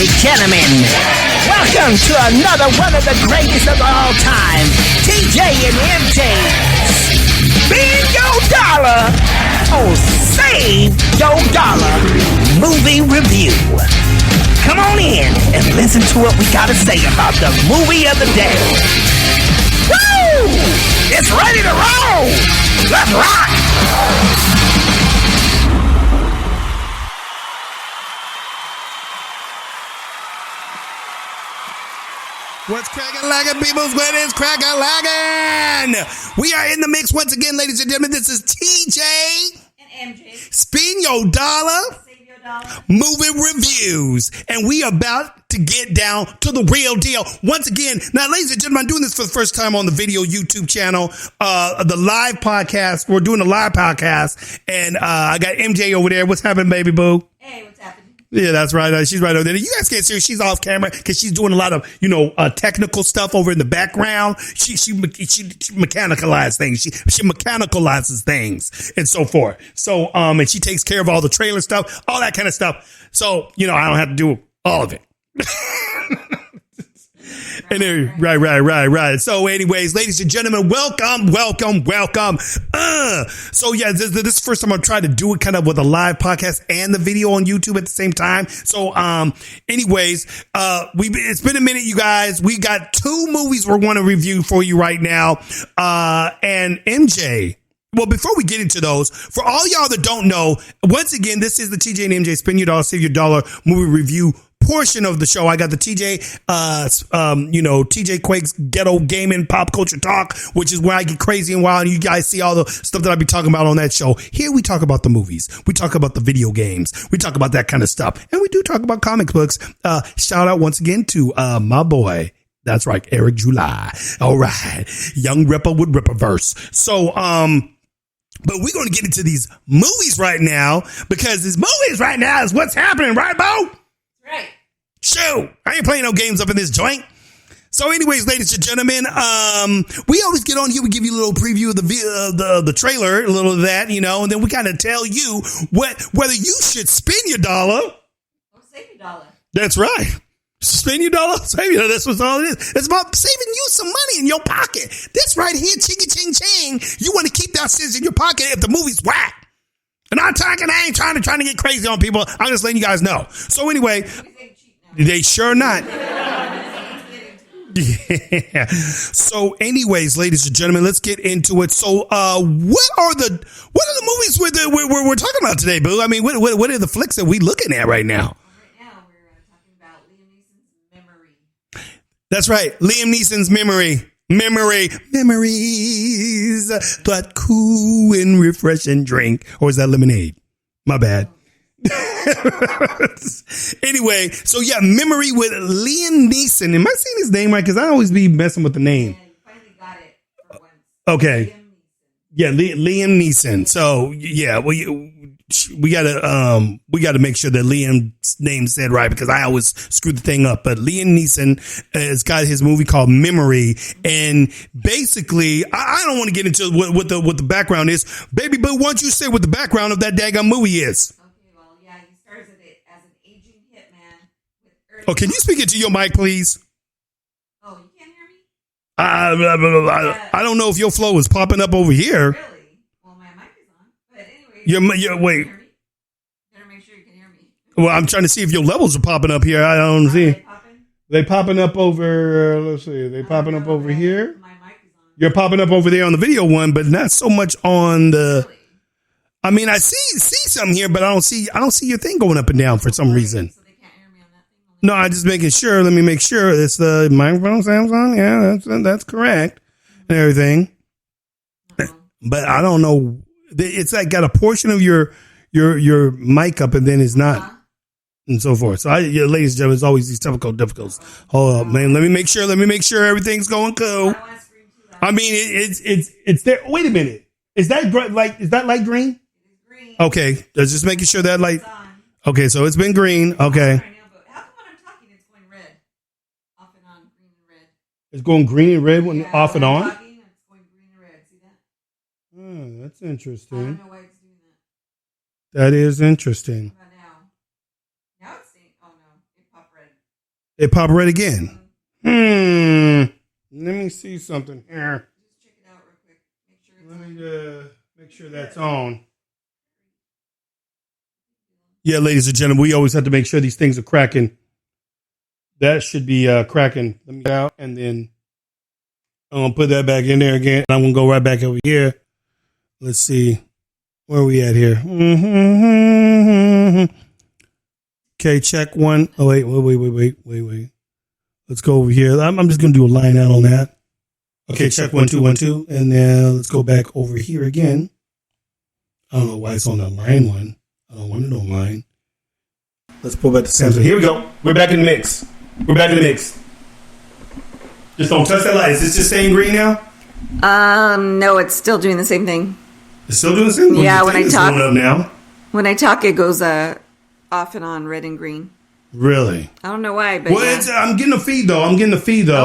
and gentlemen, welcome to another one of the greatest of all time, TJ&MJ. Spin your dollar or save your dollar movie review. Come on in and listen to what we got to say about the movie of the day. Woo! It's ready to roll. Let's rock. What's cracking, lagging, peoples? What is cracking, lagging? We are in the mix once again, ladies and gentlemen. This is TJ and MJ. Spin your dollar. Save your dollar. Movie reviews. And we are about to get down to the real deal. Once again, now, ladies and gentlemen, I'm doing this for the first time on the video YouTube channel, the live podcast. We're doing a live podcast. And I got MJ over there. What's happening, baby boo? Hey, what's happening? Yeah, that's right. She's right over there. You guys can't see her. She's off camera because she's doing a lot of, technical stuff over in the background. She mechanicalizes things. She mechanicalizes things and so forth. So, and she takes care of all the trailer stuff, all that kind of stuff. So, I don't have to do all of it. And there, right. So anyways, ladies and gentlemen, welcome. So yeah, this is the first time I'm trying to do it kind of with a live podcast and the video on YouTube at the same time. So, anyways, it's been a minute, you guys. We got 2 movies we want to review for you right now. And MJ. Well, before we get into those, for all y'all that don't know, once again, this is the TJ and MJ Spin Your Dollar, Save Your Dollar movie review portion of the show. I got the TJ Quake's Ghetto Gaming Pop Culture Talk, which is where I get crazy and wild, and you guys see all the stuff that I be talking about on that show. Here we talk about the movies. We talk about the video games. We talk about that kind of stuff. And we do talk about comic books. Shout out once again to my boy. That's right, Eric July. All right. Young Ripper with Ripperverse. So, but we're going to get into these movies right now because these movies right now is what's happening, right, Bo? Right. Shoot, I ain't playing no games up in this joint. So anyways, ladies and gentlemen, we always get on here. We give you a little preview of the trailer, a little of that, and then we kind of tell you whether you should spin your dollar. Or save your dollar. That's right. Spin your dollar, save your dollar. That's what all it is. It's about saving you some money in your pocket. This right here, chingy ching ching. You want to keep that sense in your pocket if the movie's whack. And I ain't trying to get crazy on people. I'm just letting you guys know. So anyway, they sure not. Yeah. So anyways, ladies and gentlemen, let's get into it. So what are the movies we're talking about today, Boo? I mean, what are the flicks that we looking at right now? Right now we're talking about Liam Neeson's Memory. That's right. Liam Neeson's Memories. That cool and refreshing drink. Or is that lemonade? My bad. Anyway, so yeah, Memory with Liam Neeson. Am I saying his name right? Because I always be messing with the name. Yeah, you finally got it for once. Okay. Yeah, Liam Neeson. So yeah, we gotta make sure that Liam's name's said right because I always screw the thing up. But Liam Neeson has got his movie called Memory, and basically, I don't want to get into what the background is. Baby boo, why don't you say what the background of that daggone movie is? Okay, well, yeah, he stars in it as an aging hitman with early. Oh, can you speak into your mic, please? Oh, you can't hear me? I don't know if your flow is popping up over here. Really? Well, my mic is on. But anyway. Your wait. Better make sure you can hear me. Well, I'm trying to see if your levels are popping up here. I don't see. They popping up over. Let's see. They popping up over here. My mic is on. You're popping up over there on the video one, but not so much on the. Really? I mean, I see something here, but I don't see your thing going up and down for some reason. So they can't hear me on that thing? No, I'm just making sure. Let me make sure it's the microphone, Samsung. Yeah, that's correct and everything. But I don't know. It's like got a portion of your mic up and then it's not, and so forth. So, ladies and gentlemen, it's always these difficulties. Hold up, man. Let me make sure everything's going cool. I mean, it's there. Wait a minute. Is that light green? Green. Okay, just making sure that light. Okay, so it's been green. Okay. Right now, but how come when I'm talking it's going red? Off and on, green and red. It's going green and red when off and on. It's going green and red. See that? That's interesting. I don't know why it's doing that. That is interesting. How about now? Now it's saying, oh no, it popped red. It popped red again. Let me see something here. Just check it out real quick. Make sure it's Let on. me make sure that's on. Yeah, ladies and gentlemen, we always have to make sure these things are cracking. That should be cracking. Let me get out, and then I'm going to put that back in there again. I'm going to go right back over here. Let's see. Where are we at here? Okay, check one. Oh, wait. Let's go over here. I'm just going to do a line out on that. Okay, check 1 2 1 2. And then let's go back over here again. I don't know why it's on the line one. I don't want it online. Let's pull back the Samsung. Here we go. We're back in the mix. Just don't touch that light. Is this just staying green now? No, it's still doing the same thing. It's still doing the same thing? Yeah, when I talk. Going up now? When I talk, it goes off and on, red and green. Really? I don't know why, but well, I'm getting a feed though.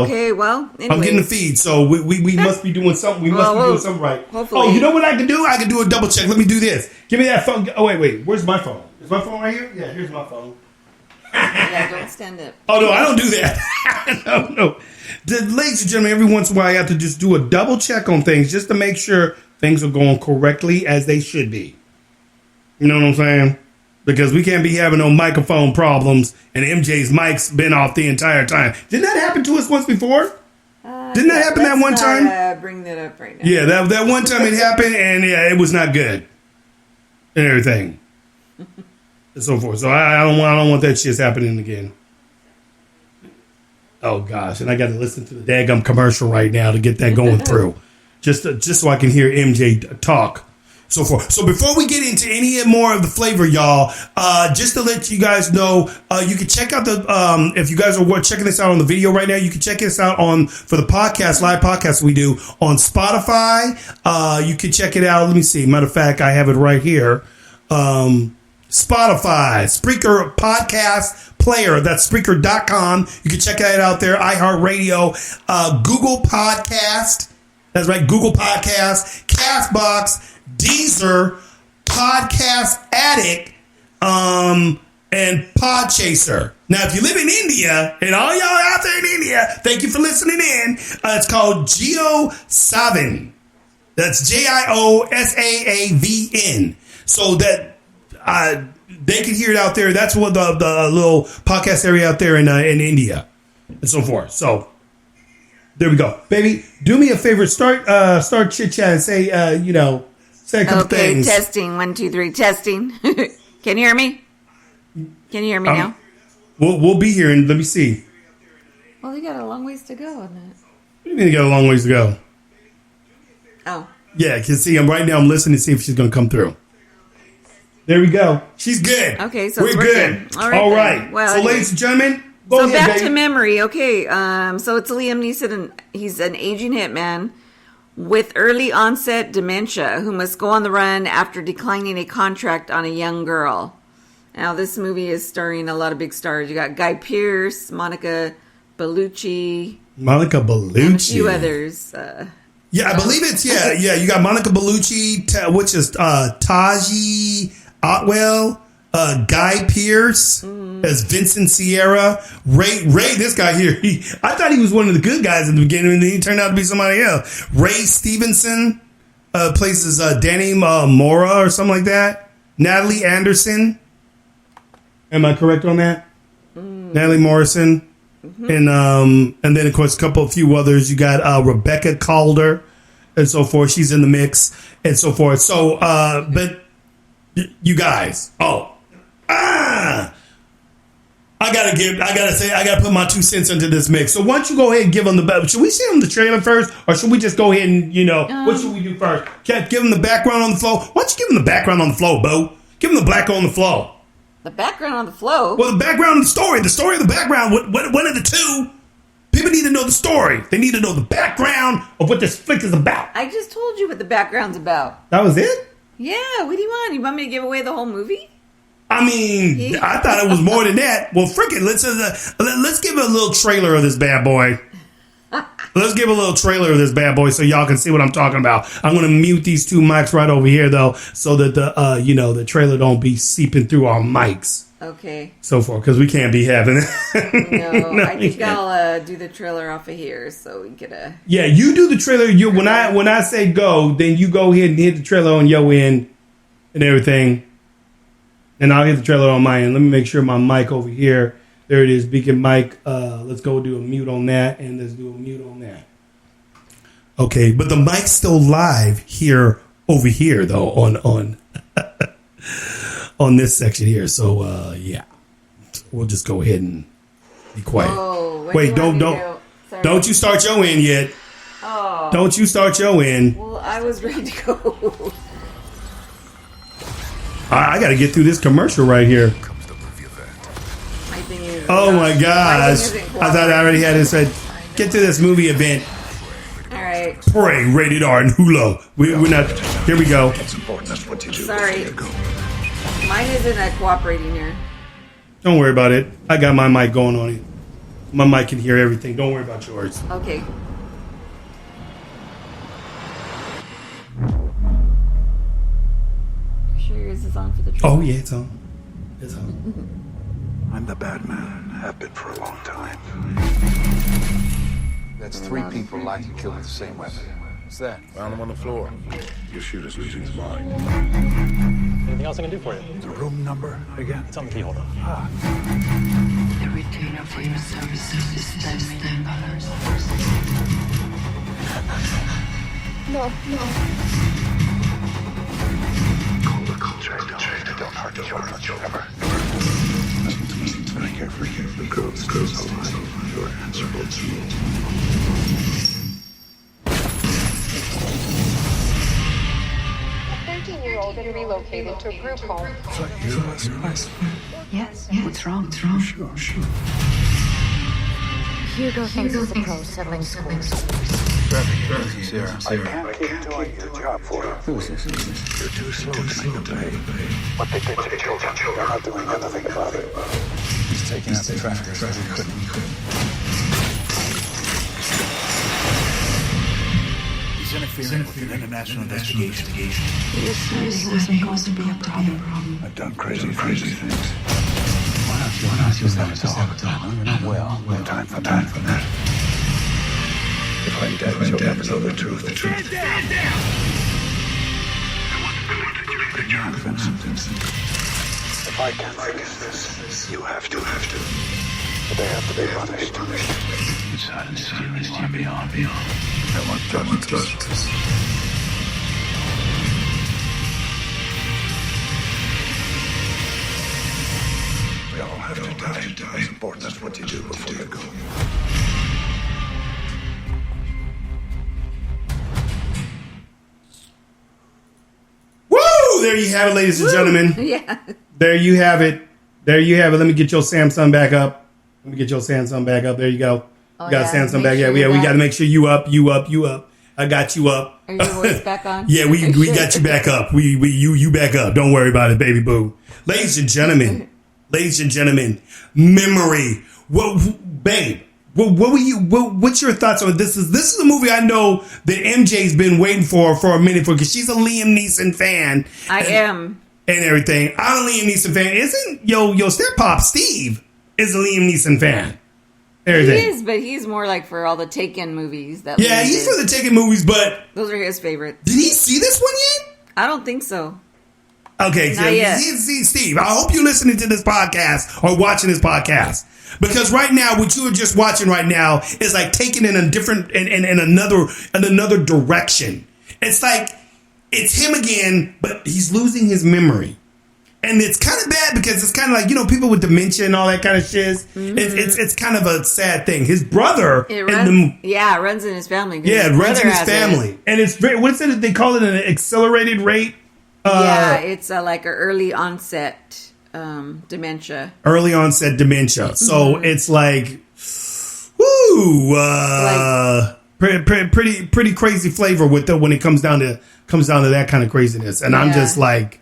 Okay, well, anyways. I'm getting the feed, so we must be doing something. We must be doing something right. Hopefully. Oh, you know what I can do? I can do a double check. Let me do this. Give me that phone. Oh wait. Where's my phone? Is my phone right here? Yeah, here's my phone. Yeah, don't stand up. Oh no, I don't do that. No. Ladies and gentlemen, every once in a while I have to just do a double check on things just to make sure things are going correctly as they should be. You know what I'm saying? Because we can't be having no microphone problems and MJ's mic's been off the entire time. Didn't that happen to us once before? Didn't that happen that one time? Bring that up right now. Yeah, that one time it happened, and yeah, it was not good, and everything, and so forth. So I don't want that shit happening again. Oh gosh, and I got to listen to the daggum commercial right now to get that going through, just so I can hear MJ talk. So forth. So before we get into any more of the flavor, y'all, just to let you guys know, you can check out the if you guys are checking this out on the video right now, you can check this out for the podcast, live podcast we do on Spotify. You can check it out. Let me see. Matter of fact, I have it right here. Spotify, Spreaker podcast player. That's Spreaker.com. You can check that out there. iHeartRadio, Google Podcast. That's right. Google Podcast, Castbox, Deezer, Podcast Addict, and Podchaser. Now, if you live in India, and all y'all out there in India, thank you for listening in. It's called JioSaavn. That's JioSaavn. So that they can hear it out there. That's what the little podcast area out there in India, and so forth. So there we go, baby. Do me a favor. Start chit chat and say say a couple things. Okay, testing. 1 2 3, testing. Can you hear me? Can you hear me now? We'll be here, and let me see. Well, you got a long ways to go on that. What do you mean you got a long ways to go? Oh. Yeah, because see, I'm listening to see if she's going to come through. There we go. She's good. Okay, so we're good. All right. Well, so, anyway. ladies and gentlemen, go ahead, back baby. to memory. Okay, so it's Liam Neeson, and he's an aging hitman with early onset dementia who must go on the run after declining a contract on a young girl. Now, this movie is starring a lot of big stars. You got Guy Pearce, Monica Bellucci, and a few others. Yeah, I believe it's yeah. You got Monica Bellucci, which is Taji Otwell, Guy Pearce as Vincent Sierra, Ray. This guy here, I thought he was one of the good guys in the beginning, and then he turned out to be somebody else. Ray Stevenson plays Danny Mora or something like that. Natalie Anderson. Am I correct on that? Natalie Morrison. And then of course a few others. You got Rebecca Calder and so forth. She's in the mix and so forth. So but you guys, I gotta put my 2 cents into this mix. So why don't you go ahead and give them should we see them the trailer first, or should we just go ahead and what should we do first? Give them the background on the flow. Why don't you give them the background on the flow, Bo? Give them the black on the flow. The background on the flow? Well, the background of the story of the background, one of the two. People need to know the story. They need to know the background of what this flick is about. I just told you what the background's about. That was it? Yeah, what do you want? You want me to give away the whole movie? I mean, I thought it was more than that. Well, frickin', let's give a little trailer of this bad boy. let's give a little trailer of this bad boy so y'all can see what I'm talking about. I'm going to mute these two mics right over here though, so that the trailer don't be seeping through our mics. Okay. So far, because we can't be having it. No, I think I'll do the trailer off of here so we get Yeah, you do the trailer. When I say go, then you go ahead and hit the trailer on your end and everything. And I'll hit the trailer on my end. Let me make sure my mic over here. There it is, beacon mic. Let's go do a mute on that, and let's do a mute on that. Okay, but the mic's still live here over here though on on this section here. So yeah, we'll just go ahead and be quiet. Oh, wait, don't you start your end yet? Oh, don't you start your end? Well, I was ready to go. I got to get through this commercial right here. Oh my gosh! I thought I already had it said. Get to this movie event. All right. Pray, rated R and Hulu. We're not. Here we go. Sorry. Mine isn't cooperating here. Don't worry about it. I got my mic going on it. My mic can hear everything. Don't worry about yours. Okay. Sure yours is on for the trailer? Oh yeah, it's on. It's on. I'm the bad man. Have been for a long time. That's 3 people likely killed with the same weapon. What's that? Found him on the floor. Your shooter's losing his mind. Anything else I can do for you? The room number again? It's on the key holder. The retainer for your services is $10 million. Call the contract. Don't hurt the children ever. Listen to me. I care for you. The girl's alive. You're answerable to me. A 13-year-old been relocated to a group home. Is that you last night? Yes. What's wrong? Sure. Hugo thinks he's a pro settling scores. Sarah. I can't keep doing your job for you. Who is this? You're too slow to make the pay. What they did to the children. You're not doing anything about it. He's taking out the traffickers as he couldn't. He's interfering with an international investigation. He wasn't going to be a problem. I've done crazy things. Why not just have a talk? You're not well. No time for that. If I'm dead, you'll never know the truth. Stand down! I want to make your Vincent. If I can't fix this, you have to. But they have to be punished. Inside and serious, you beyond. I want justice. We all have to die. It's important. That's what you do before you go. Woo! There you have it, ladies and gentlemen. Yeah. There you have it. Let me get your Samsung back up. There you go. You got Samsung back. Sure We got to make sure you up. I got you up. Are your voice back on? Yeah, we got you back up. You back up. Don't worry about it, baby boo. Ladies and gentlemen, memory. Babe, what's your thoughts on this? This is a movie I know that MJ's been waiting for a minute because she's a Liam Neeson fan. I am. And everything. I'm a Liam Neeson fan. Isn't your step pop Steve is a Liam Neeson fan. Everything. He is, but he's more like for all the Taken movies. Yeah, he's for the Taken movies, but those are his favorites. Did he see this one yet? I don't think so. Okay, so Not yet. Steve, I hope you're listening to this podcast or watching this podcast. Because right now, what you are just watching right now is like taken in a different in another direction. It's like it's him again, but he's losing his memory. And it's kind of bad because it's kind of like, people with dementia and all that kind of shit. Mm-hmm. It's kind of a sad thing. His brother. It runs in his family. Yeah, it runs in his family. And it's very, what is it? They call it an accelerated rate. It's like an early onset dementia. Early onset dementia. So it's like, woo, pretty crazy flavor with it when it comes down to that kind of craziness. And I'm just like,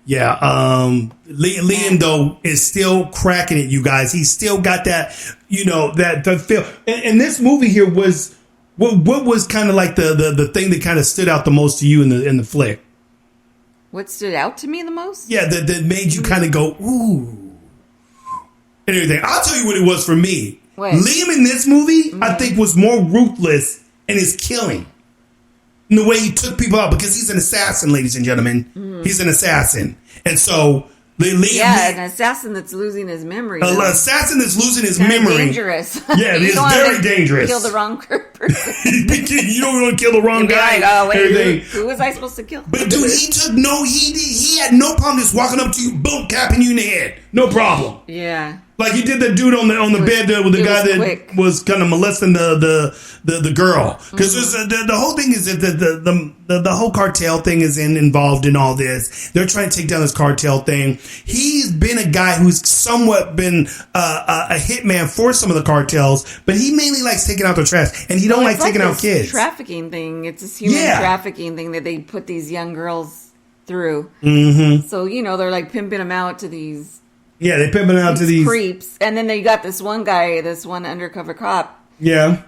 Liam though is still cracking it, you guys. He's still got that, that the feel. And this movie here was What was kind of like the thing that kind of stood out the most to you in the flick? What stood out to me the most? Yeah, that made you kind of go, ooh, and everything. I'll tell you what it was for me. What? Liam in this movie, I think, was more ruthless in his killing. In the way he took people out, because he's an assassin, ladies and gentlemen. He's an assassin. And so... an assassin that's losing his memory. An assassin that's losing his Kinda memory. dangerous. Yeah, it is very dangerous. Kill the wrong person. You don't want to kill the wrong guy. Like, oh wait, who was I supposed to kill? But dude, he had no problem just walking up to you, boom, capping you in the head. No problem. Yeah. Like he did that dude on the bed there with the guy that quick. was kind of molesting the girl. Because the whole thing is that the whole cartel thing is involved in all this. They're trying to take down this cartel thing. He's been a guy who's somewhat been a hitman for some of the cartels, but he mainly likes taking out the trash, and he don't like taking out kids. Trafficking thing. It's this human trafficking thing that they put these young girls through. So they're like pimping them out to these. Yeah, they pimping out to these creeps, and then they got this one guy, this one undercover cop. Yeah,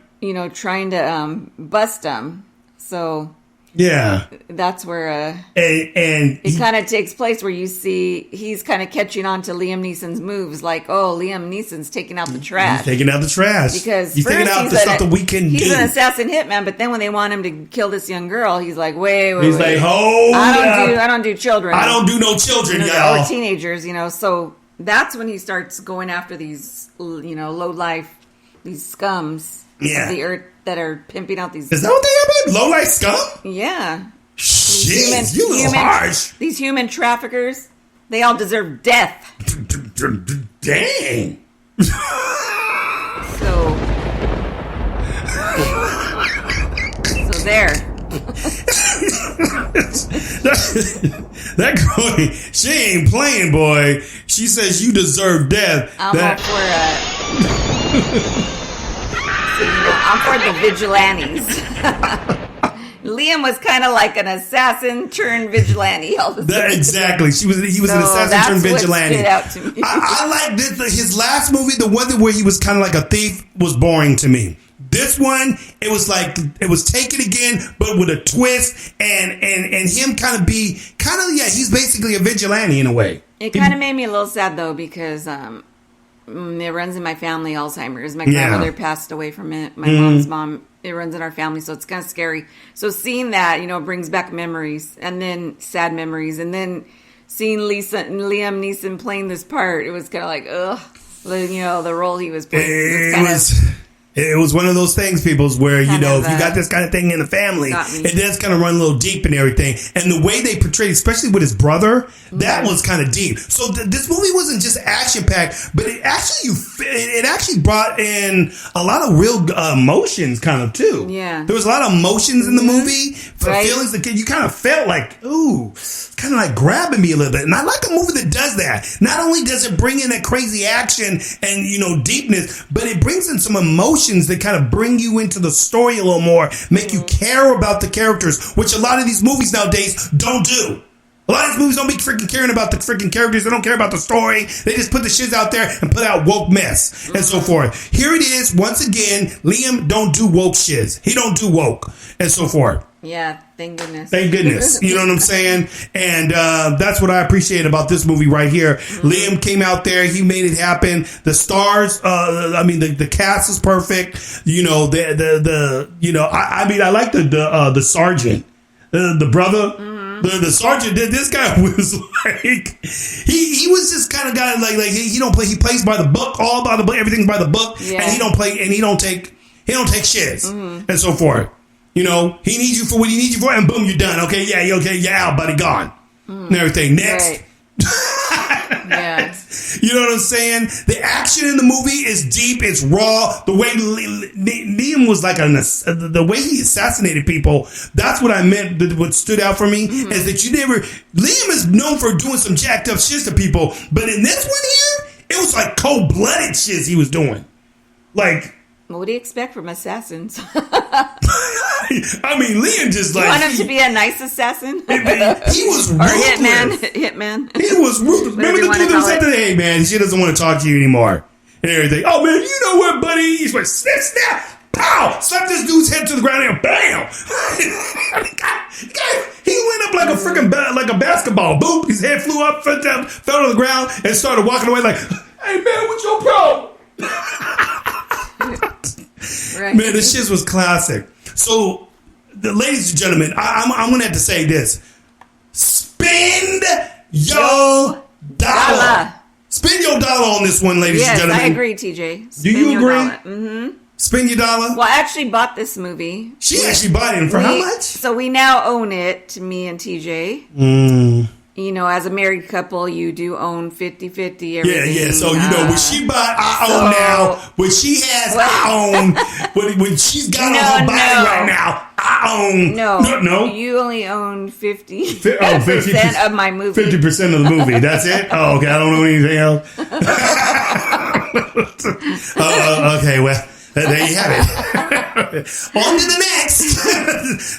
trying to bust them. So yeah, that's where and it kind of takes place where you see he's kind of catching on to Liam Neeson's moves, like Liam Neeson's taking out the trash. He's taking out the trash because he's taking out the stuff that we can do. He's an assassin hitman, but then when they want him to kill this young girl, he's like, wait. He's like, hold I don't do children. I don't do no children, y'all. Or teenagers, So that's when he starts going after these, low life, these scums of the earth that are pimping out these. Is that what they are, babe? Low life scum? Yeah. Shit, you a little harsh. These human traffickers, they all deserve death. Dang. So there. that girl, she ain't playing, boy. She says you deserve death. I'm for the vigilantes. Liam was kind of like an assassin turned vigilante. Exactly. He was an assassin turned vigilante. Stood out to me. I like this. His last movie, the one where he was kind of like a thief, was boring to me. This one, it was like it was Taken again, but with a twist, and him he's basically a vigilante in a way. It kind of made me a little sad though, because it runs in my family, Alzheimer's. My grandmother passed away from it. My mom's mom, it runs in our family, so it's kind of scary. So seeing that, brings back memories, and then sad memories, and then seeing Liam Neeson playing this part, it was kind of like, ugh, the role he was playing. It was one of those things, peoples, where, if you got this kind of thing in the family, it does kind of run a little deep and everything. And the way they portrayed, especially with his brother, that was kind of deep. So this movie wasn't just action-packed, but it actually brought in a lot of real emotions kind of, too. Yeah. There was a lot of emotions in the movie. Feelings that you kind of felt like, ooh, kind of like grabbing me a little bit. And I like a movie that does that. Not only does it bring in that crazy action and, deepness, but it brings in some emotions that kind of bring you into the story a little more, make you care about the characters, which a lot of these movies nowadays don't do. A lot of these movies don't be freaking caring about the freaking characters. They don't care about the story. They just put the shit out there and put out woke mess and so forth. Here it is, once again, Liam don't do woke shiz. He don't do woke and so forth. Yeah, thank goodness. Thank goodness. You know what I'm saying? And that's what I appreciate about this movie right here. Liam came out there. He made it happen. The stars, the cast is perfect. I like the sergeant, the brother. The sergeant did. This guy was like he was just kind of guy like he don't play. He plays by the book, all by the book. Everything's by the book, and he don't play and he don't take shits and so forth. He needs you for what he needs you for, and boom, you're done. Okay, you're out, buddy, gone, and everything. Next. Right. Yeah. You know what I'm saying? The action in the movie is deep. It's raw. The way Liam was like the way he assassinated people. That's what I meant. What stood out for me is that Liam is known for doing some jacked up shit to people, but in this one here, it was like cold blooded shit he was doing. Like, what do you expect from assassins? Liam just like... You want him to be a nice assassin? He was ruthless. Or hitman. He was ruthless. Remember the dude that said that, hey, man, she doesn't want to talk to you anymore. And everything. Oh, man, you know what, buddy? He's like, snap, snap. pow, slap this dude's head to the ground and bam. He went up like a freaking like a basketball. Boom, his head flew up, fell to the ground, and started walking away like, hey man, what's your problem? Right. Man, this shit was classic. So, ladies and gentlemen, I'm going to have to say this. Spend your dollar. Spend your dollar on this one, ladies and Yes, gentlemen. I agree, TJ. Do you agree? Mm-hmm. Spend your dollar? Well, I actually bought this movie. She actually bought it. For how much? So we now own it, me and TJ. You know, as a married couple, you do own 50-50 everything. Yeah. So, when she bought, I own now. When she has, I own. When she's got on her body right now, I own. No. You only own 50% 50% of my movie. 50% of the movie. That's it? Oh, okay. I don't know anything else. Okay, well. There you have it. On to the next.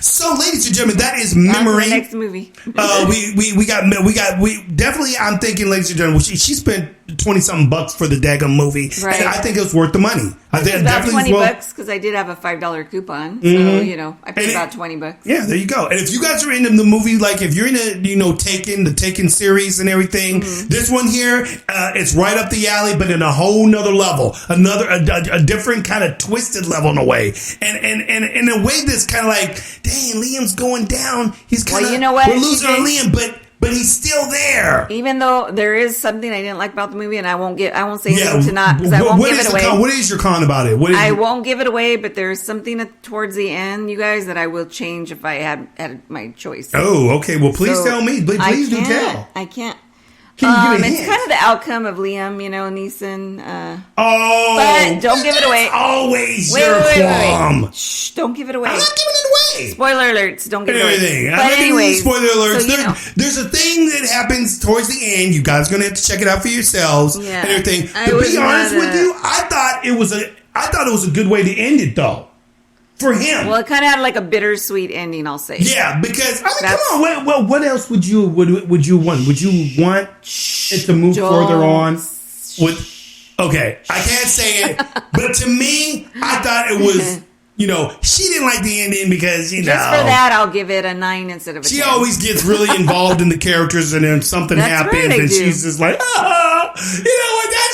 So, ladies and gentlemen, that is Memory. Next movie. We definitely. I'm thinking, ladies and gentlemen, she spent $20-something for the daggum movie, right. And I think it was worth the money. I think about $20 because I did have a $5 coupon, so I paid about $20. Yeah, there you go. And if you guys are into the movie, like if you're into the Taken series and everything, this one here, it's right up the alley, but in a whole nother level, a different kind of twisted level in a way, and in a way that's kind of like, dang, Liam's going down. He's kind of, we're losing our Liam, but he's still there. Even though there is something I didn't like about the movie, and I won't say anything to not, because I won't give it away. What is your con about it? I won't give it away, but there's something towards the end, you guys, that I will change if I had my choice. Oh, okay. Well, please tell me. Please do tell. I can't. Can you give it's kind of the outcome of Liam, Neeson. But don't give it away. Always your qualm. Wait. Shh, don't give it away. I'm not giving it away. Spoiler alerts. Don't give it away. But anyways, spoiler alerts. So, there's a thing that happens towards the end. You guys are gonna have to check it out for yourselves and everything. To be honest with you, I thought it was a good way to end it though. For him. Well, it kind of had like a bittersweet ending, I'll say. Yeah, because come on. What else would you want? Would you want it to move further on? Okay, I can't say it, but to me, I thought it was. She didn't like the ending because just for that, I'll give it a 9 instead of a 10. She always gets really involved in the characters, and then something happens, and she's just like, that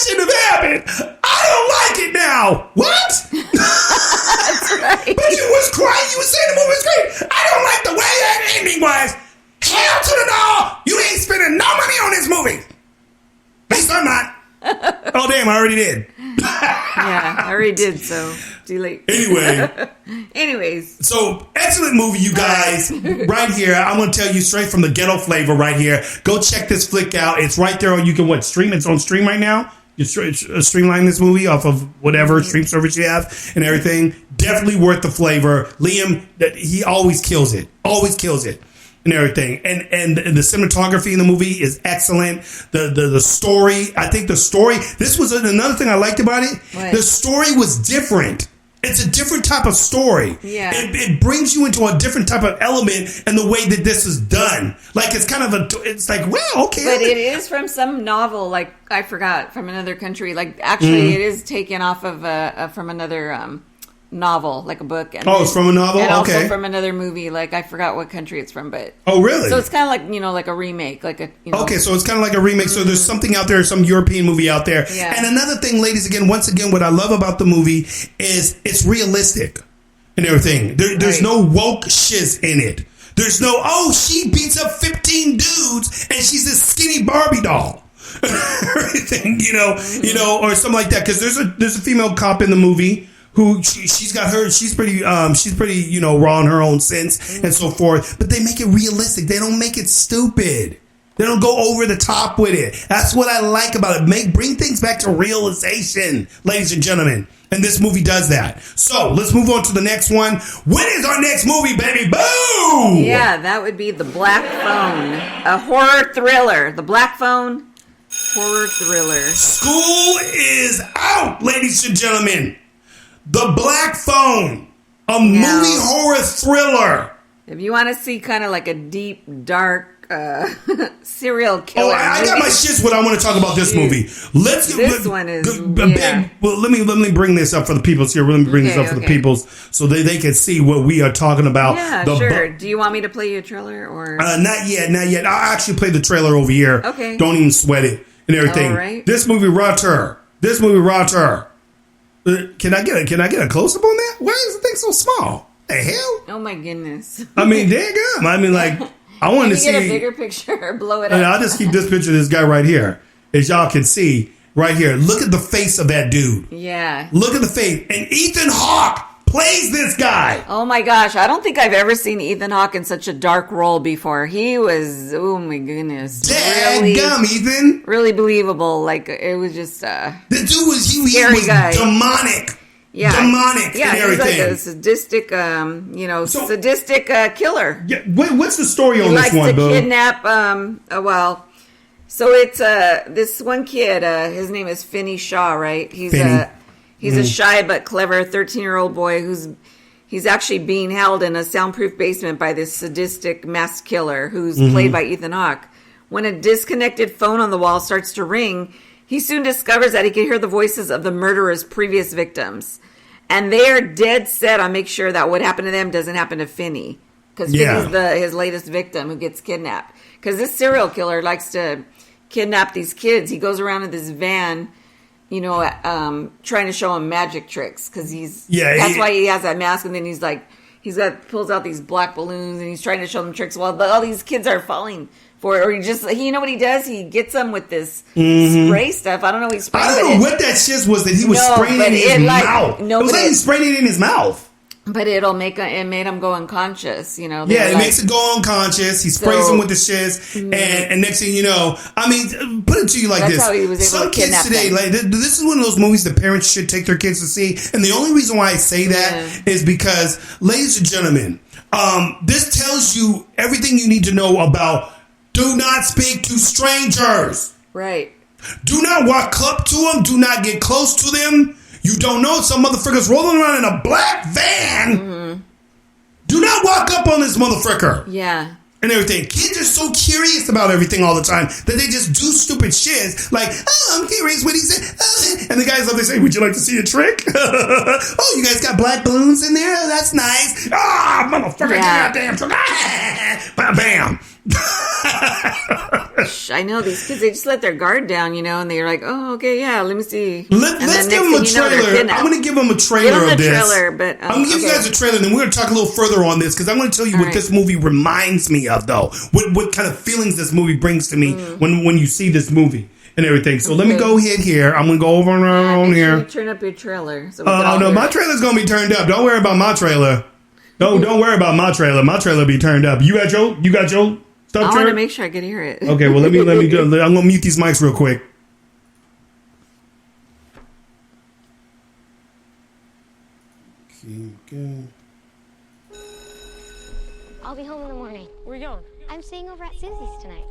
shouldn't have happened. I don't like it now. What? That's right. But you was crying. You was saying the movie was great. I don't like the way that ending was. Hell to the no. You ain't spending no money on this movie. At least I'm not. Oh, damn, I already did. Yeah, I already did, so too late. Anyways. So, excellent movie, you guys. Right here, I'm going to tell you straight from the ghetto flavor right here. Go check this flick out. It's right there. You can stream. It's on stream right now. You streamline this movie off of whatever stream service you have and everything. Definitely worth the flavor. Liam, he always kills it. Always kills it. And everything, and the cinematography in the movie is excellent. The story, I think the story. This was another thing I liked about it. What? The story was different. It's a different type of story. Yeah, it brings you into a different type of element and the way that this is done. Like it's kind of it's like, well, okay, but it is from some novel. Like I forgot, from another country. Like actually, it is taken off of from another novel, like a book. And it's from a novel? And okay. Also from another movie, like I forgot what country it's from, but... Oh, really? So it's kind of like, like a remake, like a... Okay, so it's kind of like a remake, so there's something out there, some European movie out there. Yeah. And another thing, ladies, once again, what I love about the movie is it's realistic and everything. There's no woke shiz in it. There's no, she beats up 15 dudes and she's this skinny Barbie doll. Everything, or something like that. Because there's a female cop in the movie who she's pretty raw in her own sense and so forth, but they make it realistic. They don't make it stupid. They don't go over the top with it. That's what I like about it. Bring things back to realization, ladies and gentlemen. And this movie does that. So let's move on to the next one. When is our next movie, baby? Boom! Yeah, that would be The Black Phone, a horror thriller. The Black Phone, horror thriller. School is out, ladies and gentlemen. The Black Phone, a movie horror thriller. If you want to see kind of like a deep, dark serial killer. Oh, I got my shits. What I want to talk about this movie. This one is yeah. Well, let me bring this up for the peoples here. Let me bring this up for the peoples so they can see what we are talking about. Yeah, sure. Do you want me to play you a trailer or? Not yet. I actually played the trailer over here. Okay. Don't even sweat it and everything. All right. This movie, Rotter. Can I get a close up on that? Why is the thing so small? The hell? Oh my goodness. I mean, daggum. I mean, like, I wanted to see. Get a bigger picture or blow it up. I'll just keep this picture of this guy right here, as y'all can see right here. Look at the face of that dude. Yeah. Look at the face, and Ethan Hawke plays this guy. Oh my gosh, I don't think I've ever seen Ethan Hawke in such a dark role before. He was, oh my goodness, Dadgum, Ethan. Really believable. Like it was just the dude was he was guy. Demonic. Yeah, demonic and everything. He's like a sadistic, sadistic killer. Yeah, what's the story on this one, He likes to Bill? kidnap. So it's this one kid. His name is Finney Shaw, right? He's a shy but clever 13-year-old boy he's actually being held in a soundproof basement by this sadistic masked killer who's played by Ethan Hawke. When a disconnected phone on the wall starts to ring, he soon discovers that he can hear the voices of the murderer's previous victims. And they are dead set on make sure that what happened to them doesn't happen to Finney. Because Finney's his latest victim who gets kidnapped. Because this serial killer likes to kidnap these kids. He goes around in this van, trying to show them magic tricks. Because that's why he has that mask. And then pulls out these black balloons and he's trying to show them tricks while all these kids are falling for it. Or you know what he does? He gets them with this spray stuff. I don't know what he's spraying. I don't know what that shit was that he was spraying it in his mouth. No, it was like he spraying it in his mouth. But it made him go unconscious, it makes it go unconscious. He sprays him with the shits, and next thing you know, I mean, put it to you like that's this: how he was able some to kidnap kids today, them. like this is one of those movies that parents should take their kids to see. And the only reason why I say that is because, ladies and gentlemen, this tells you everything you need to know about. Do not speak to strangers. Right. Do not walk up to them. Do not get close to them. You don't know some motherfuckers rolling around in a black van. Do not walk up on this motherfucker. Yeah. And everything. Kids are so curious about everything all the time that they just do stupid shit. Like, I'm curious what he said. And the guys up there say, would you like to see a trick? Oh, you guys got black balloons in there? Oh, that's nice. Motherfucker, get that damn trick. Bam. I know these kids, they just let their guard down, and they're like, oh, okay, yeah, let me see. Let's give them a trailer. I'm going to give them a trailer of this. I'm going to give you guys a trailer, and then we're going to talk a little further on this, because I'm going to tell you what this movie reminds me of, though. What kind of feelings this movie brings to me when you see this movie and everything. So let me go ahead here. I'm going to go over and around here. Turn up your trailer. So no, my trailer's going to be turned up. Don't worry about my trailer. No, don't worry about my trailer. My trailer will be turned up. You got your I want to make sure I can hear it. Okay, well, let me go. I'm going to mute these mics real quick. I'll be home in the morning. Where are you going? I'm staying over at Susie's tonight.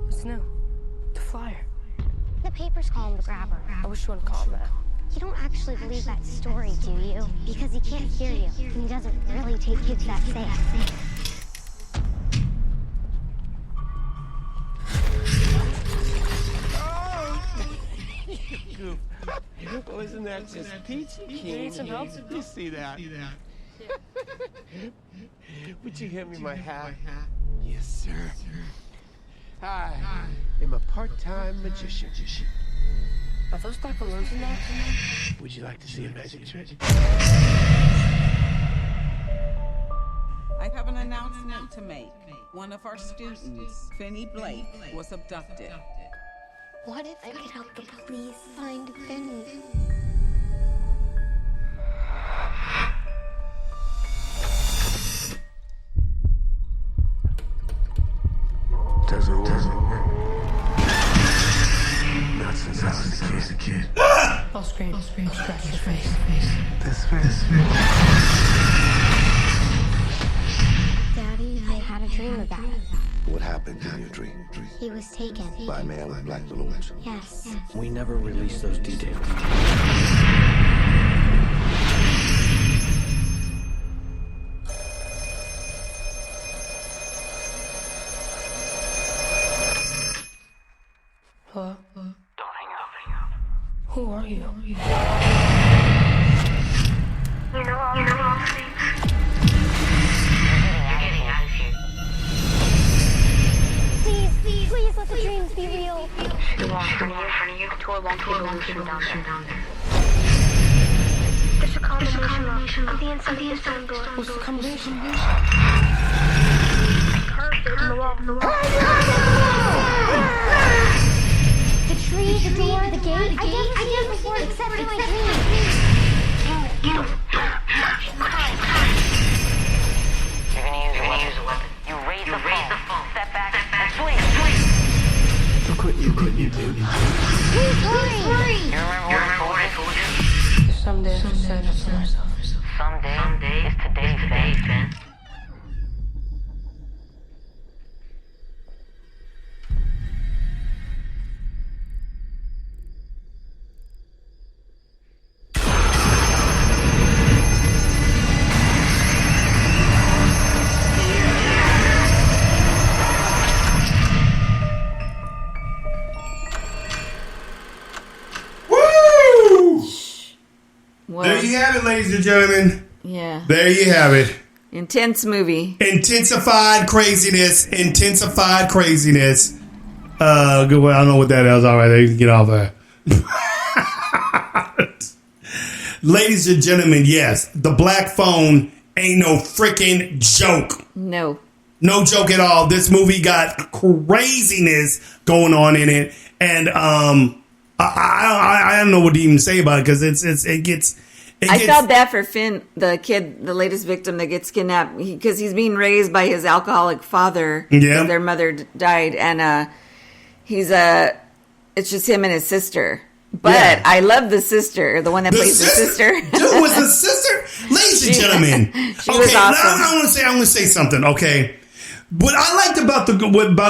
What's new? The flyer. The papers call him the grabber. I wish you wouldn't call him that. You don't actually believe that story, do you? Because he can't hear you, and he doesn't really take kids that safe. Oh, isn't that just peachy? You need some help? You see that? Would you hand me my hat? Yes, sir. Hi. I'm a part-time magician. Are those black balloons in there? Would you like to see a magic trick? I have an announcement to make. One of our students, Finney Blake, was abducted. What if I could help the police find Finney? Doesn't work. Not since I was a kid. I'll scream, scratch your face. This way. Daddy, I had a dream about it. What happened in your dream? He was taken. By a man with black balloons. Yes. We never released those details. Hello? Don't hang up. Who are you? You know all the things. You're getting attitude. Please let the dreams be real. The wall in front of you. Tour won't take illusion down there. There's a combination of the inside of the stone door. What's the combination? I carved it in the wall. The tree, the door, the gate. I never seen it before except in my dreams. You're gonna use a weapon. You raise the phone. Step back and swing. Look what you did. Please hurry. You remember what I told you? Someday, Someday is today, Finn. There you have it, ladies and gentlemen. Yeah. There you have it. Intense movie. Intensified craziness. Good. Well, I don't know what that is. All right, you can get off there. Ladies and gentlemen, yes, the black phone ain't no freaking joke. No joke at all. This movie got craziness going on in it, and I don't know what to even say about it because it gets. I felt bad for Finn, the kid, the latest victim that gets kidnapped, because he's being raised by his alcoholic father. Yeah, their mother died, and it's just him and his sister. But yeah. I love the sister, the one that plays the sister. Dude, was the sister, ladies and gentlemen. She was awesome. I want to say something. Okay, what I liked about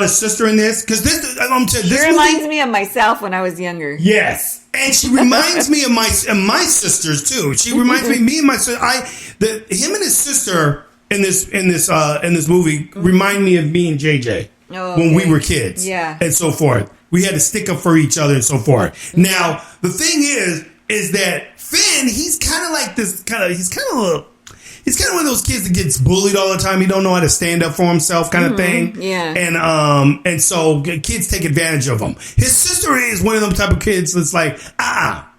his sister in this, because she reminds me of myself when I was younger. Yes. And she reminds me of my sisters too. She reminds me and my sister. Him and his sister in this movie remind me of me and JJ when we were kids, and so forth. We had to stick up for each other and so forth. Now the thing is that Finn, he's kind of like this. He's kind of one of those kids that gets bullied all the time. He don't know how to stand up for himself, kind of thing. Yeah. And so kids take advantage of him. His sister is one of them type of kids that's like,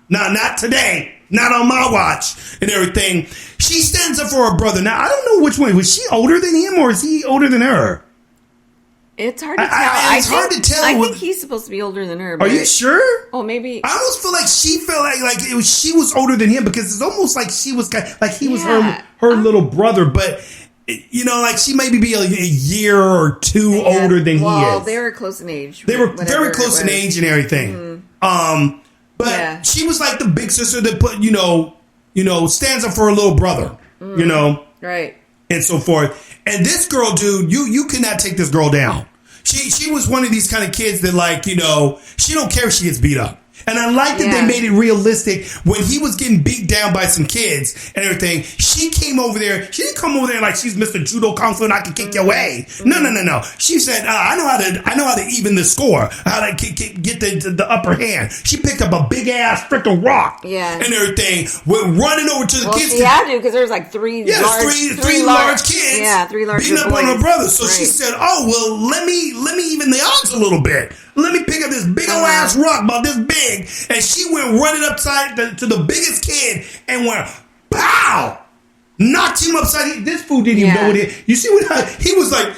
not today, not on my watch, and everything. She stands up for her brother. Now I don't know which one. Was she older than him or is he older than her? It's hard to tell. Hard to tell. I think he's supposed to be older than her. Are you sure? Oh, maybe. I almost feel like she felt like she was older than him because it's almost like she was like he was her little brother, but like she maybe be a year or two older than he is. Well, they were close in age. They were very close in age and everything. Mm-hmm. But she was like the big sister that put stands up for her little brother. Right. And so forth. And this girl, dude, you cannot take this girl down. She was one of these kind of kids that she don't care if she gets beat up. And I like that they made it realistic when he was getting beat down by some kids and everything. She came over there. She didn't come over there like she's Mr. Judo Kung Fu and I can kick your way. No. She said, I know how to even the score, how to get the upper hand. She picked up a big ass freaking rock and everything. Went running over to the kids. She had to because there was like three large kids. Yeah, three large beating up boys. on her brother. So she said, let me even the odds a little bit. Let me pick up this big old ass rock about this big. And she went running upside to the biggest kid and went, pow! Knocked him upside. This fool didn't even know what it is. You see what he was like,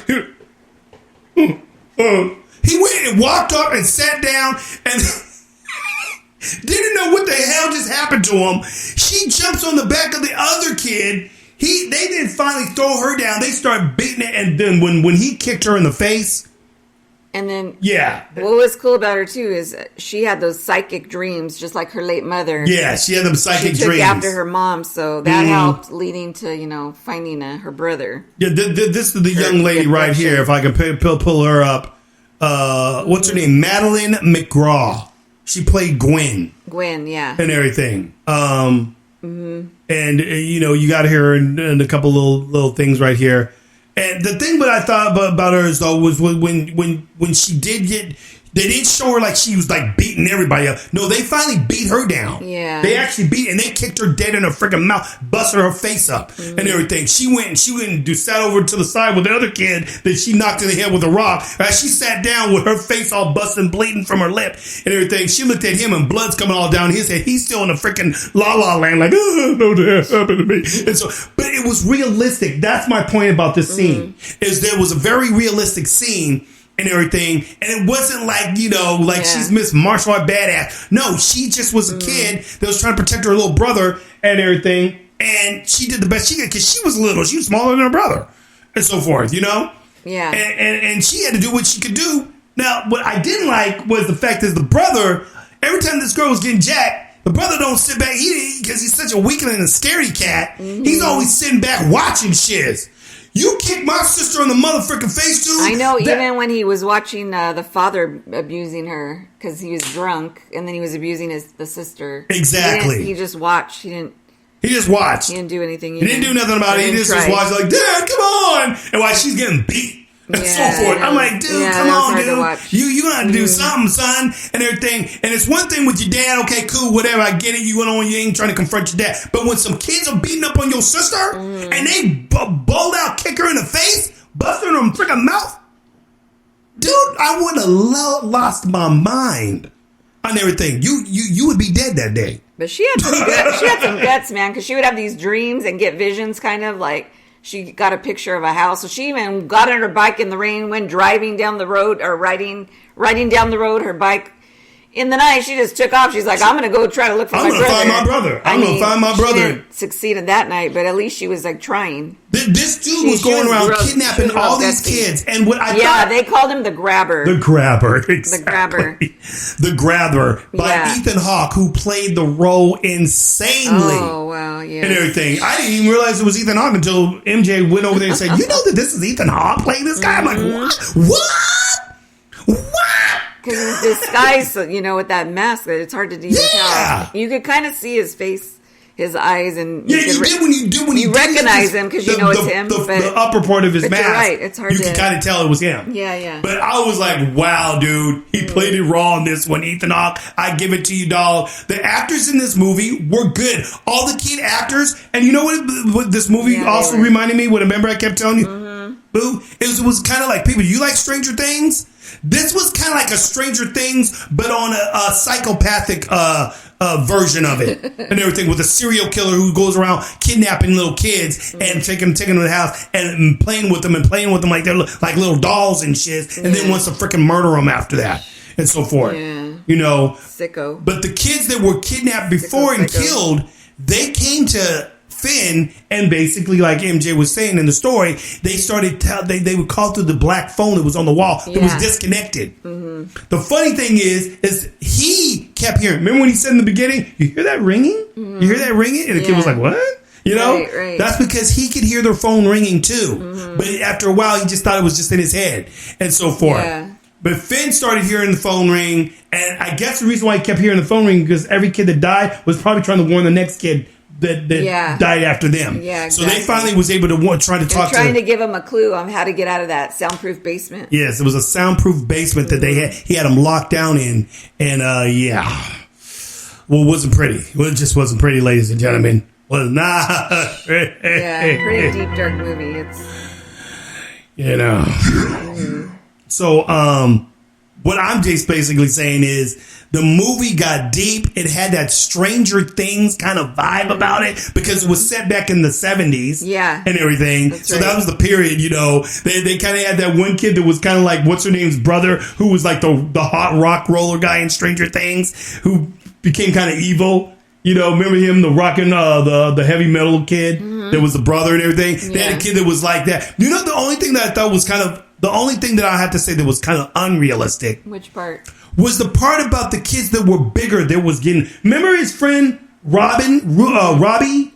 he went and walked up and sat down and didn't know what the hell just happened to him. She jumps on the back of the other kid. They then finally throw her down. They start beating it. And then when he kicked her in the face, and then, what was cool about her too is she had those psychic dreams, just like her late mother. Yeah, she had them psychic dreams. She took after her mom, so that helped, leading to finding her brother. Yeah, this is the young lady right here. If I can pull her up, what's her name? Madeline McGraw. She played Gwen. Gwen, yeah, and everything. And you got her in a couple little things right here. And the thing that I thought about her is though was when she did get They didn't show her like she was like beating everybody up. No, they finally beat her down. Yeah. They actually and they kicked her dead in her freaking mouth, busted her face up and everything. She went and sat over to the side with the other kid that she knocked in the head with a rock. As she sat down with her face all busted, bleeding from her lip and everything, she looked at him and blood's coming all down his head. He's still in the freaking la la land like, oh, no, that happened to me. And so, but it was realistic. That's my point about this scene, is there was a very realistic scene and everything, and it wasn't like, she's Miss Martial Art Badass. No, she just was a kid that was trying to protect her little brother and everything, and she did the best she could because she was little. She was smaller than her brother and so forth, Yeah. And she had to do what she could do. Now, what I didn't like was the fact that the brother, every time this girl was getting jacked, the brother don't sit back, because he's such a weakling and a scaredy cat, he's always sitting back watching shiz. You kicked my sister in the motherfucking face, dude. I know, even when he was watching the father abusing her because he was drunk, and then he was abusing the sister. Exactly. He just watched. He just watched. He didn't do anything. He didn't do nothing about it. He just watched like, Dad, come on. And while she's getting beat and so forth. I'm like, dude, come on, dude. You gonna have to do something, son, and everything. And it's one thing with your dad, okay, cool, whatever, I get it. You ain't trying to confront your dad. But when some kids are beating up on your sister and they bold out kick her in the face, bust her in her freaking mouth, dude, I would have lost my mind on everything. You would be dead that day. But she had some guts, man, because she would have these dreams and get visions, kind of like. She got a picture of a house. So she even got on her bike in the rain, went driving down the road or riding down the road, her bike. In the night, she just took off. She's like, I'm going to go try to look for my brother. I'm going to find my brother. I'm going to find my brother. She didn't succeed in that night, but at least she was like trying. This dude was going around kidnapping all these kids. And what I thought, they called him the Grabber. The Grabber, exactly. The Grabber. The Grabber by Ethan Hawke, who played the role insanely. Oh, wow, yeah. And everything. I didn't even realize it was Ethan Hawke until MJ went over there and said, you know that this is Ethan Hawke playing this guy? I'm like, what? Because he's disguised, with that mask, that it's hard to even tell. You could kind of see his face, his eyes, and you recognize him because it's him. The upper part of his mask, you're right. It's hard. You can kind of tell it was him. Yeah. But I was like, wow, dude, he played it raw in this one. Ethan Hawke, I give it to you, dog. The actors in this movie were good. All the kid actors, and you know what this movie also reminded me? What remember I kept telling you, Boo? It was kind of like, people, do you like Stranger Things? This was kind of like a Stranger Things, but on a psychopathic version of it and everything, with a serial killer who goes around kidnapping little kids and taking them to the house and playing with them like they're like little dolls and shit, and then wants to freaking murder them after that and so forth. Sicko. But the kids that were kidnapped before and killed, they came to Finn, and basically, like MJ was saying in the story, they started they would call through the black phone that was on the wall that was disconnected. The funny thing is he kept hearing. Remember when he said in the beginning, "You hear that ringing? You hear that ringing?" And the kid was like, "What?" Right. That's because he could hear their phone ringing too. But after a while, he just thought it was just in his head and so forth. But Finn started hearing the phone ring, and I guess the reason why he kept hearing the phone ring because every kid that died was probably trying to warn the next kid that died after them. Yeah, exactly. So they finally was able to trying to give him a clue on how to get out of that soundproof basement. Yes, it was a soundproof basement that they had. He had them locked down in, and well, it wasn't pretty. Well, it just wasn't pretty, ladies and gentlemen. Well, pretty deep, dark movie. It's So, what I'm just basically saying is the movie got deep. It had that Stranger Things kind of vibe about it because it was set back in the 70s and everything. That was the period, They kind of had that one kid that was kind of like, what's her name's brother, who was like the hot rock roller guy in Stranger Things, who became kind of evil. Remember him, the rockin', the heavy metal kid that was the brother and everything? They had a kid that was like that. The only thing that I thought was the only thing that I have to say that was kind of unrealistic. Which part? Was the part about the kids that were bigger that was getting... Remember his friend Robbie?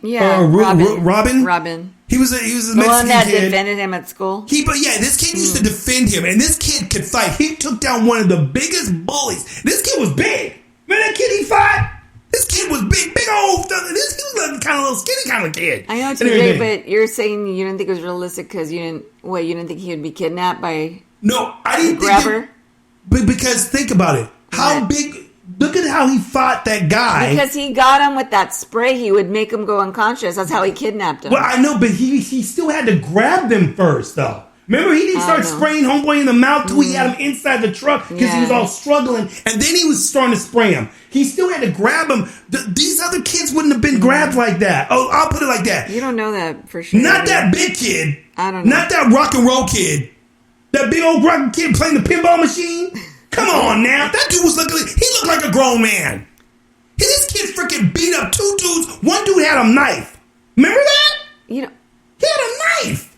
Yeah, Robin. He was a Mexican the one that kid. defended him at school? This kid used to defend him, and this kid could fight. He took down one of the biggest bullies. This kid was big. Remember that kid he fought? This kid was big old. He was kind of little skinny kind of kid. I know it's great, but you're saying you didn't think it was realistic because you didn't think he would be kidnapped by I didn't Grabber? Because think about it. How big... Look at how he fought that guy. Because he got him with that spray, he would make him go unconscious. That's how he kidnapped him. Well, I know, but he still had to grab them first, though. Remember, he didn't start spraying homeboy in the mouth till he had him inside the truck because he was all struggling, and then he was starting to spray him. He still had to grab him. These other kids wouldn't have been grabbed like that. Oh, I'll put it like that. You don't know that for sure. Not that big kid. I don't know. Not that rock and roll kid. That big old rock kid playing the pinball machine. Come on now. That dude was he looked like a grown man. This kid freaking beat up 2 dudes. One dude had a knife. Remember that? You know, he had a knife.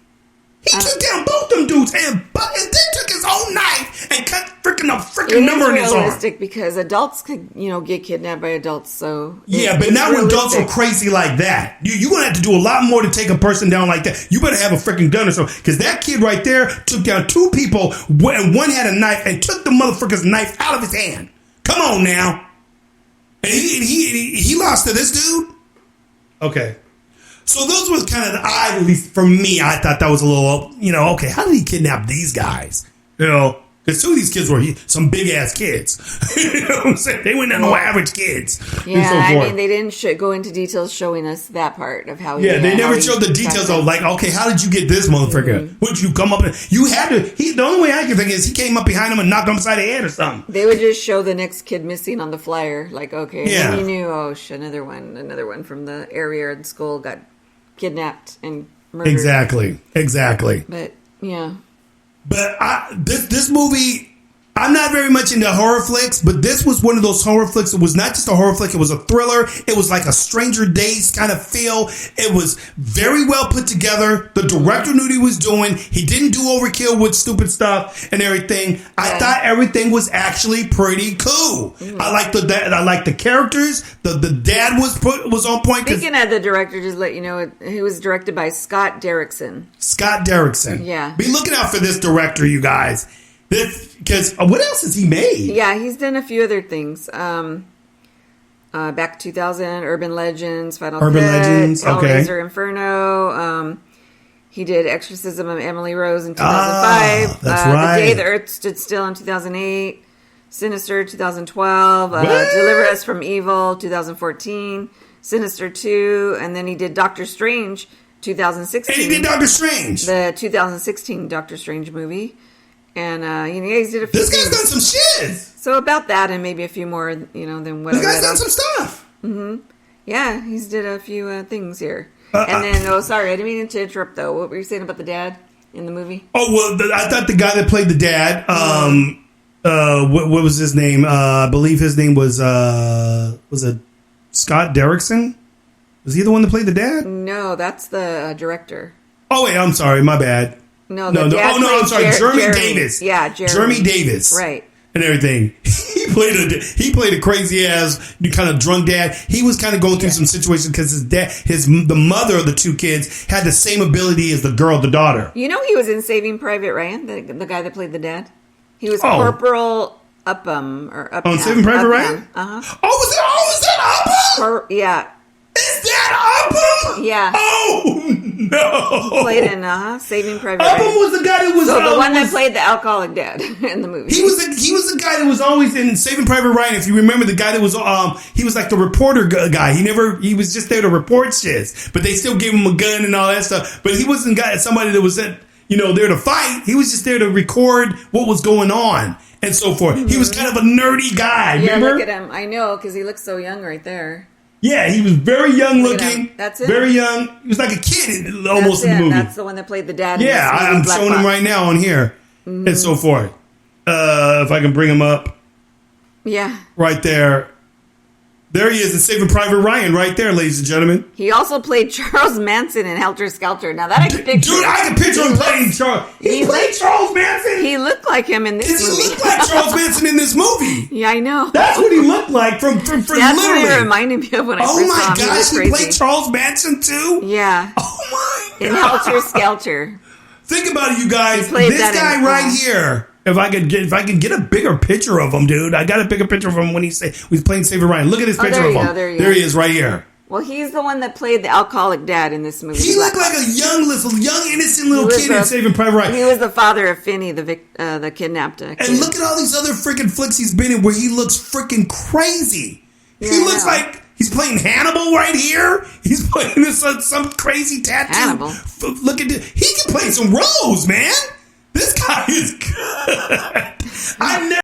He took down both them dudes and then took his own knife and cut freaking number in his arm. It's realistic because adults could, get kidnapped by adults. So but not when adults are crazy like that. You're gonna have to do a lot more to take a person down like that. You better have a freaking gun or something because that kid right there took down 2 people and one had a knife and took the motherfucker's knife out of his hand. Come on now. And he lost to this dude. Okay. So those were kind of, at least for me, I thought that was a little, okay, how did he kidnap these guys? Because 2 of these kids were some big-ass kids. You know what I'm saying? They weren't no average kids. Yeah, I mean, they didn't go into details showing us that part of how he... Yeah, they never showed the details of, like, okay, how did you get this motherfucker? Mm-hmm. Would you come up and... You had to... The only way I can think is he came up behind him and knocked him upside the head or something. They would just show the next kid missing on the flyer. Like, okay, and you knew, another one from the area of the school got kidnapped and murdered. Exactly. But, yeah... But this movie, I'm not very much into horror flicks, but this was one of those horror flicks. It was not just a horror flick. It was a thriller. It was like a Stranger Days kind of feel. It was very well put together. The director knew what he was doing. He didn't do overkill with stupid stuff and everything. I thought everything was actually pretty cool. I like the characters. The dad was on point. Speaking of the director, just let you know, he was directed by Scott Derrickson. Yeah. Be looking out for this director, you guys. Because what else has he made? Yeah, he's done a few other things. Back 2000, Urban Legends, Final Cut, Hellraiser Inferno. He did Exorcism of Emily Rose in 2005. That's right. The Day the Earth Stood Still in 2008. Sinister 2012. Deliver Us from Evil 2014. Sinister 2. And then he did Doctor Strange 2016. And he did Doctor Strange. The 2016 Doctor Strange movie. And, he's did a few This guy's done some shit. So about that and maybe a few more, than what this guy's done some stuff. Mm-hmm. Yeah, he's did a few things here. And then, sorry, I didn't mean to interrupt, though. What were you saying about the dad in the movie? Oh, well, I thought the guy that played the dad, what was his name? I believe his name was it Scott Derrickson? Was he the one that played the dad? No, that's the director. Oh, wait, I'm sorry. My bad. No, I'm sorry. Jeremy Davis. Yeah, Jeremy Davis. Right. And everything. He played a crazy ass kind of drunk dad. He was kind of going through some situations because the mother of the 2 kids had the same ability as the daughter. You know, he was in Saving Private Ryan, the guy that played the dad. He was Corporal Upham on Saving Private Ryan. Was that Upham? Yeah. Is that Upham? Yeah. Oh no! He played in Saving Private Upham Ryan. was the guy that was the one that played the alcoholic dad in the movie. He was the guy that was always in Saving Private Ryan. If you remember, the guy that was he was like the reporter guy. He was just there to report shit, but they still gave him a gun and all that stuff. But he wasn't somebody that was there to fight. He was just there to record what was going on and so forth. Mm-hmm. He was kind of a nerdy guy. Remember? Look at him. I know because he looks so young right there. Yeah, he was very young looking. That's it. Very young. He was like a kid almost in the movie. That's the one that played the dad. Yeah, I'm showing him right now on here and so forth. If I can bring him up. Yeah. Right there. There he is in Saving Private Ryan right there, ladies and gentlemen. He also played Charles Manson in Helter Skelter. Now that I can picture. Dude, I can picture him playing Charles. He played Charles Manson? He looked like him in this movie. He looked like Charles Manson in this movie. Yeah, I know. That's what he looked like from That's literally. what he reminded me of when I first saw him. Oh my gosh, he played Charles Manson too? Yeah. Oh my God. In Helter Skelter. Think about it, you guys. This guy right here. If I could get a bigger picture of him, dude. I got a bigger picture of him when he's playing Saving Ryan. Look at this picture of him. There he is right here. Well, he's the one that played the alcoholic dad in this movie. He looked like a young, innocent little kid in Saving Private Ryan. He was the father of Finney, the kidnapped kid. And look at all these other freaking flicks he's been in where he looks freaking crazy. Yeah, he looks like he's playing Hannibal right here. He's playing this some crazy tattoo. Hannibal. Look at this. He can play some roles, man. This guy is good. I never.